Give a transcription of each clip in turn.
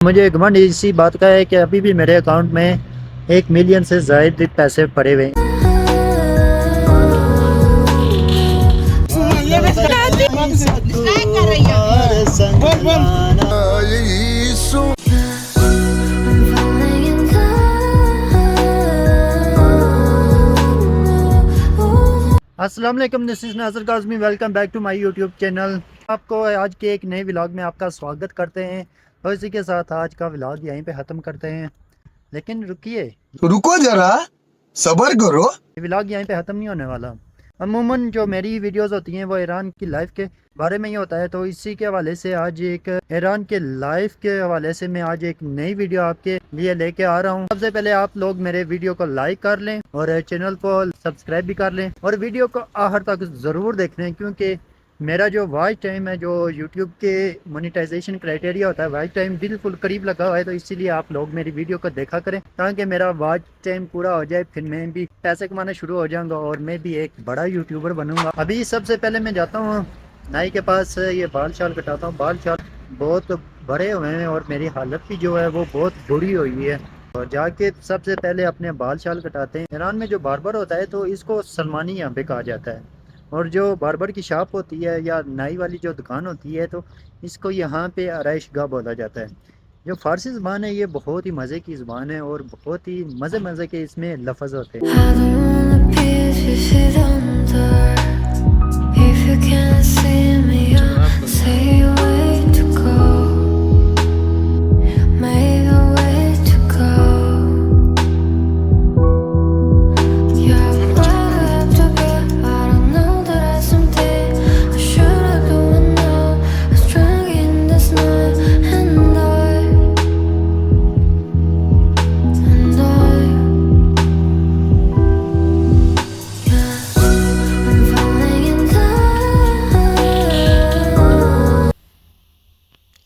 मुझे घमंड इसी बात का है कि अभी भी मेरे अकाउंट में 1 मिलियन से ज़ायद पैसे पड़े हुए हैं। अस्सलाम वालेकुम, this is Nazar Kazmi. Welcome back to my YouTube channel. आपको आज के एक नए व्लॉग में आपका स्वागत करते हैं और इसी के साथ आज का व्लॉग यहीं पे ख़त्म करते हैं। लेकिन रुकिए, रुको जरा, सबर करो। ये व्लॉग यहीं पे ख़त्म नहीं होने वाला। अमूमन जो मेरी वीडियोस होती हैं वो ईरान की लाइफ के बारे में ही होता है, तो इसी के हवाले से आज एक ईरान के लाइफ के हवाले से मैं आज एक नई वीडियो आपके लिए लेके आ रहा हूँ। सबसे पहले आप लोग मेरे वीडियो को लाइक कर लें और चैनल को सब्सक्राइब भी कर लें और वीडियो को आखिर तक ज़रूर देख लें, क्योंकि मेरा जो वॉच टाइम है, जो यूट्यूब के मोनेटाइजेशन क्राइटेरिया होता है, वॉच टाइम बिल्कुल करीब लगा हुआ है, तो इसीलिए आप लोग मेरी वीडियो को देखा करें ताकि मेरा वॉच टाइम पूरा हो जाए। फिर मैं भी पैसे कमाना शुरू हो जाऊंगा और मैं भी एक बड़ा यूट्यूबर बनूंगा। अभी सबसे पहले मैं जाता हूँ नाई के पास, ये बाल शाल कटाता हूँ। बाल शाल बहुत बड़े हुए हैं और मेरी हालत भी जो है वो बहुत बुरी हुई है, और जाके सबसे पहले अपने बाल शाल कटाते हैं। ईरान में जो बार्बर होता है तो इसको सलमानी यहाँ पे कहा जाता है, और जो बार्बर की शॉप होती है या नाई वाली जो दुकान होती है तो इसको यहाँ पे आराइश गाह बोला जाता है। जो फारसी ज़बान है ये बहुत ही मज़े की ज़बान है और बहुत ही मज़े के इसमें लफ्ज़ होते हैं।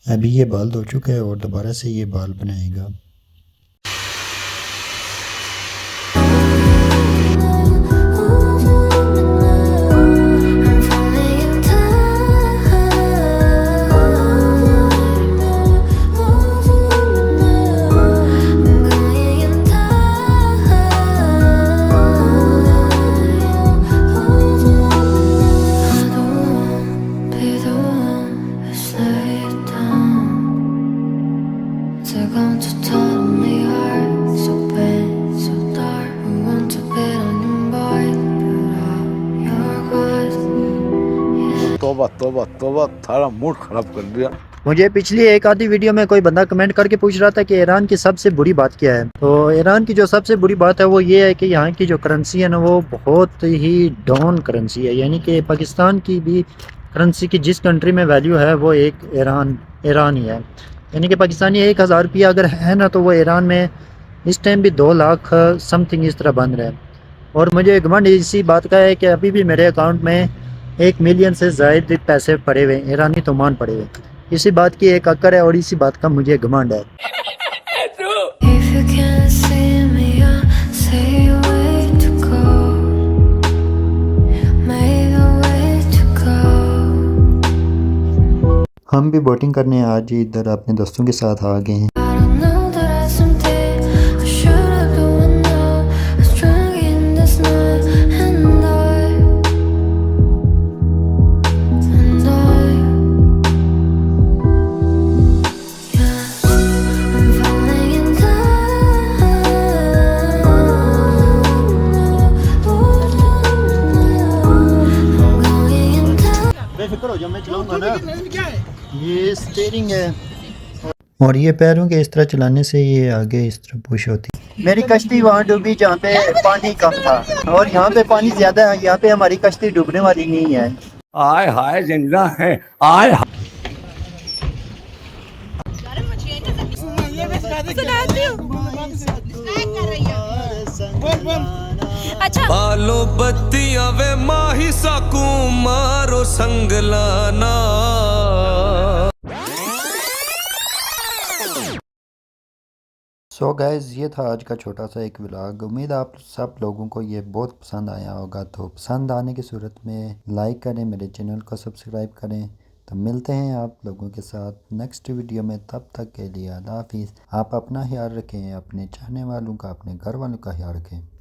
अभी ये बाल धो चुका है और दोबारा से ये बाल बनाएगा। तोबा तोबा तोबा, थारा मूड खराब कर दिया। मुझे पिछली एक आधी वीडियो में कोई बंदा कमेंट करके पूछ रहा था कि ईरान की सबसे बुरी बात क्या है। तो ईरान की जो सबसे बुरी बात है वो ये है कि यहाँ की जो करेंसी है ना वो बहुत ही डाउन करेंसी है। यानी कि पाकिस्तान की भी करेंसी की जिस कंट्री में वैल्यू है वो एक ईरान ही है। यानी कि पाकिस्तानी 1000 रुपया अगर है ना तो वो ईरान में इस टाइम भी 2 लाख समथिंग इस तरह बन रहा है। और मुझे घमंड इसी बात का है कि अभी भी मेरे अकाउंट में 1 मिलियन से ज़ायद पैसे पड़े हुए, ईरानी तोमान पड़े हुए। इसी बात की एक अक्कर है और इसी बात का मुझे घमंड है। हम भी बोटिंग करने आज इधर अपने दोस्तों के साथ आ गए हैं। बेफिक्र हो जाओ, मैं चलाऊंगा ना। ये स्टीयरिंग है और ये पैरों के इस तरह चलाने से ये आगे इस तरह पुश होती है। मेरी कश्ती वहाँ डूबी जहाँ पे पानी कम था और यहाँ पे पानी ज्यादा है। यहाँ पे हमारी कश्ती डूबने वाली नहीं है। आय हाय जिंदा है, आय हाय। अच्छा बालो बत्तियां वे माही साकू मारो संगलाना। सो गाइज़, ये था आज का छोटा सा एक व्लॉग। उम्मीद आप सब लोगों को ये बहुत पसंद आया होगा। तो पसंद आने की सूरत में लाइक करें, मेरे चैनल को सब्सक्राइब करें तो मिलते हैं आप लोगों के साथ नेक्स्ट वीडियो में, तब तक के लिए अल्लाह हाफिज़। आप अपना ख्याल रखें, अपने चाहने वालों का, अपने घर वालों का ख्याल रखें।